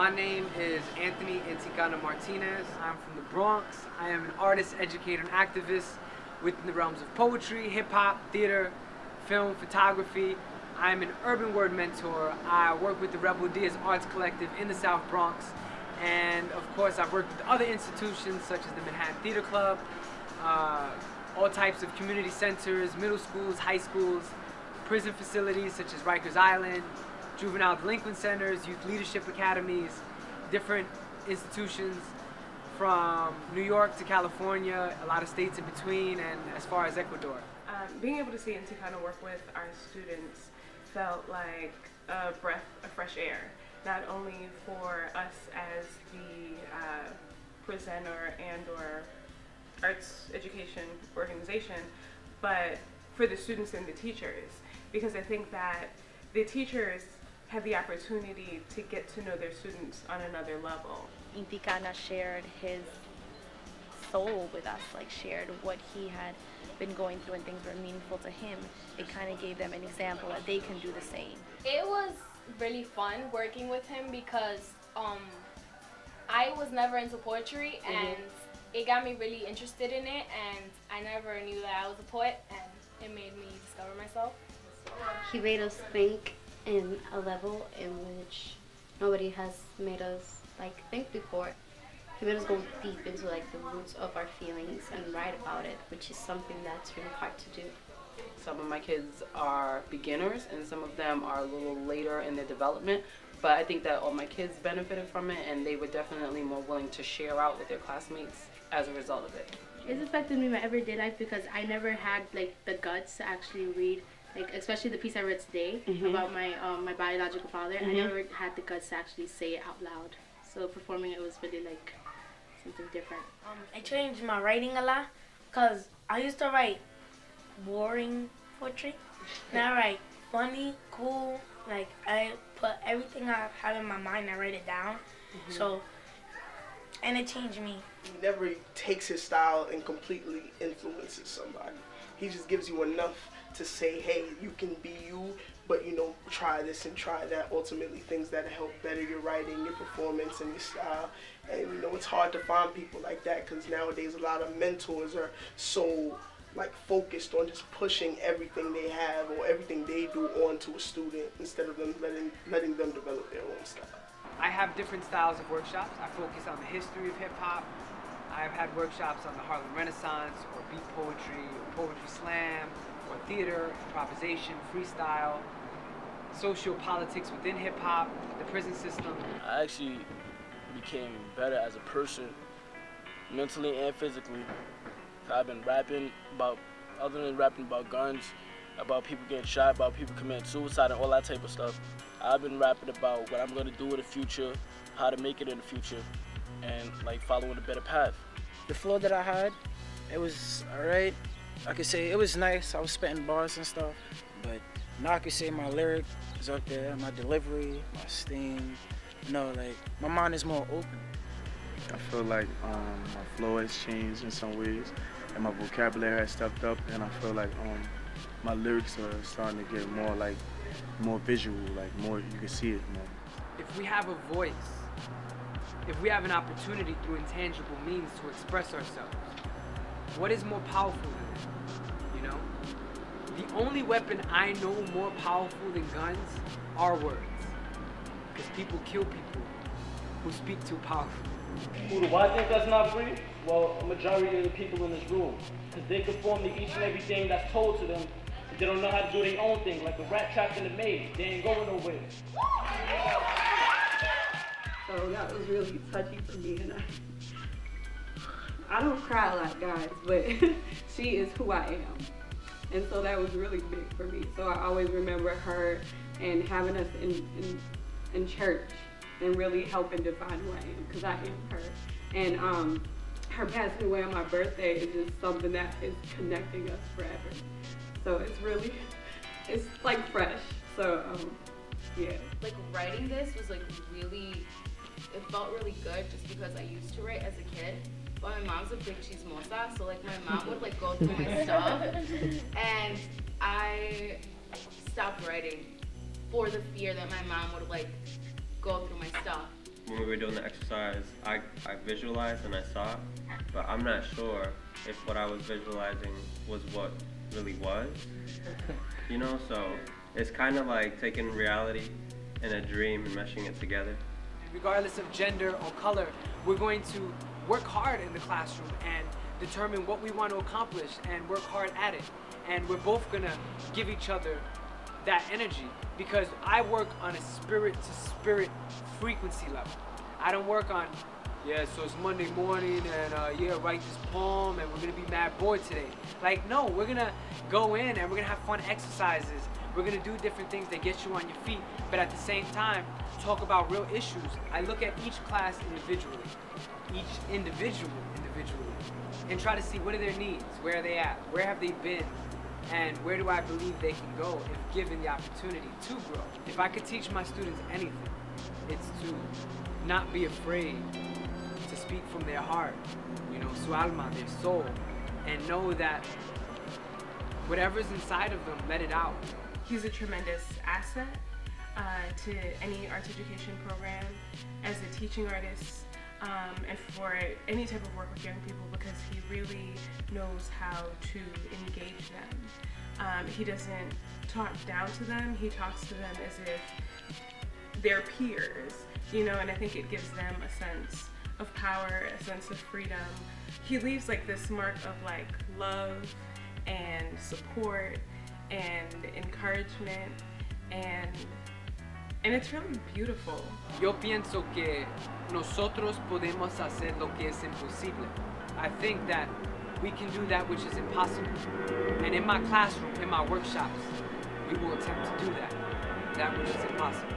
My name is Anthony Intikana Martinez. I'm from the Bronx. I am an artist, educator, and activist within the realms of poetry, hip-hop, theater, film, photography. I am an urban word mentor. I work with the Rebel Ideas Arts Collective in the South Bronx. And of course, I've worked with other institutions such as the Manhattan Theater Club, all types of community centers, middle schools, high schools, prison facilities such as Rikers Island, juvenile delinquent centers, youth leadership academies, different institutions from New York to California, a lot of states in between, and as far as Ecuador. Being able to see Intikana work with our students felt like a breath of fresh air, not only for us as the presenter and or arts education organization, but for the students and the teachers, because I think that the teachers have the opportunity to get to know their students on another level. Intikana shared his soul with us, like shared what he had been going through and things were meaningful to him. It kind of gave them an example that they can do the same. It was really fun working with him because I was never into poetry, and it got me really interested in it, and I never knew that I was a poet, and it made me discover myself. He made us think in a level in which nobody has made us think before. He made us go deep into the roots of our feelings and write about it, which is something that's really hard to do. Some of my kids are beginners and some of them are a little later in their development, but I think that all my kids benefited from it, and they were definitely more willing to share out with their classmates as a result of it. It's affected me in my everyday life because I never had the guts to actually read, especially the piece I read today about my my biological father. I never had the guts to actually say it out loud. So performing it was really something different. It changed my writing a lot because I used to write boring poetry. Now I write funny, cool, I put everything I have in my mind, I write it down. So, and it changed me. He never takes his style and completely influences somebody. He just gives you enough to say, hey, you can be you, but try this and try that. Ultimately, things that help better your writing, your performance, and your style. And it's hard to find people like that because nowadays a lot of mentors are so focused on just pushing everything they have or everything they do onto a student instead of them letting them develop their own style. I have different styles of workshops. I focus on the history of hip-hop. I've had workshops on the Harlem Renaissance, or beat poetry, or poetry slam, or theater, improvisation, freestyle, social politics within hip-hop, the prison system. I actually became better as a person, mentally and physically. I've been rapping about, other than rapping about guns, about people getting shot, about people committing suicide and all that type of stuff. I've been rapping about what I'm going to do in the future, how to make it in the future, and following a better path. The flow that I had, it was alright. I could say it was nice. I was spitting bars and stuff, but now I could say my lyric is up there, my delivery, my steam. My mind is more open. I feel like my flow has changed in some ways, and my vocabulary has stepped up, and I feel like my lyrics are starting to get more visual, more, you can see it more. If we have a voice, if we have an opportunity through intangible means to express ourselves, what is more powerful than it? The only weapon I know more powerful than guns are words. Because people kill people who speak too powerfully. Why I think that's not free? Well, a majority of the people in this room, because they conform to each and everything that's told to them, but they don't know how to do their own thing, like a rat trapped in a maze. They ain't going nowhere. So that was really touchy for me, and I don't cry like guys, but she is who I am. And so that was really big for me. So I always remember her and having us in church and really helping define who I am, because I am her. And her passing away on my birthday is just something that is connecting us forever. So it's fresh. So yeah. Writing this was really, it felt really good just because I used to write as a kid. But my mom's a big chismosa, so my mom would go through my stuff, and I stopped writing for the fear that my mom would go through my stuff. when we were doing the exercise, I visualized and I saw, but I'm not sure if what I was visualizing was what really was, you know? So it's kind of like taking reality and a dream and meshing it together. Regardless of gender or color, we're going to work hard in the classroom and determine what we want to accomplish and work hard at it. And we're both gonna give each other that energy, because I work on a spirit-to-spirit frequency level. I don't work on, yeah, so it's Monday morning and yeah, write this poem and we're gonna be mad bored today. Like, no, we're gonna go in and we're gonna have fun exercises. We're gonna do different things that get you on your feet, but at the same time, talk about real issues. I look at each class individually, and try to see what are their needs, where are they at, where have they been, and where do I believe they can go if given the opportunity to grow. If I could teach my students anything, it's to not be afraid to speak from their heart, you know, su alma, their soul, and know that whatever's inside of them, let it out. He's a tremendous asset to any arts education program as a teaching artist, and for any type of work with young people, because he really knows how to engage them. He doesn't talk down to them, he talks to them as if they're peers, you know, and I think it gives them a sense of power, a sense of freedom. He leaves like this mark of like love and support and encouragement, and it's really beautiful. Yo pienso que nosotros podemos hacer lo que es imposible. I think that we can do that which is impossible. And in my classroom, in my workshops, we will attempt to do that which is impossible.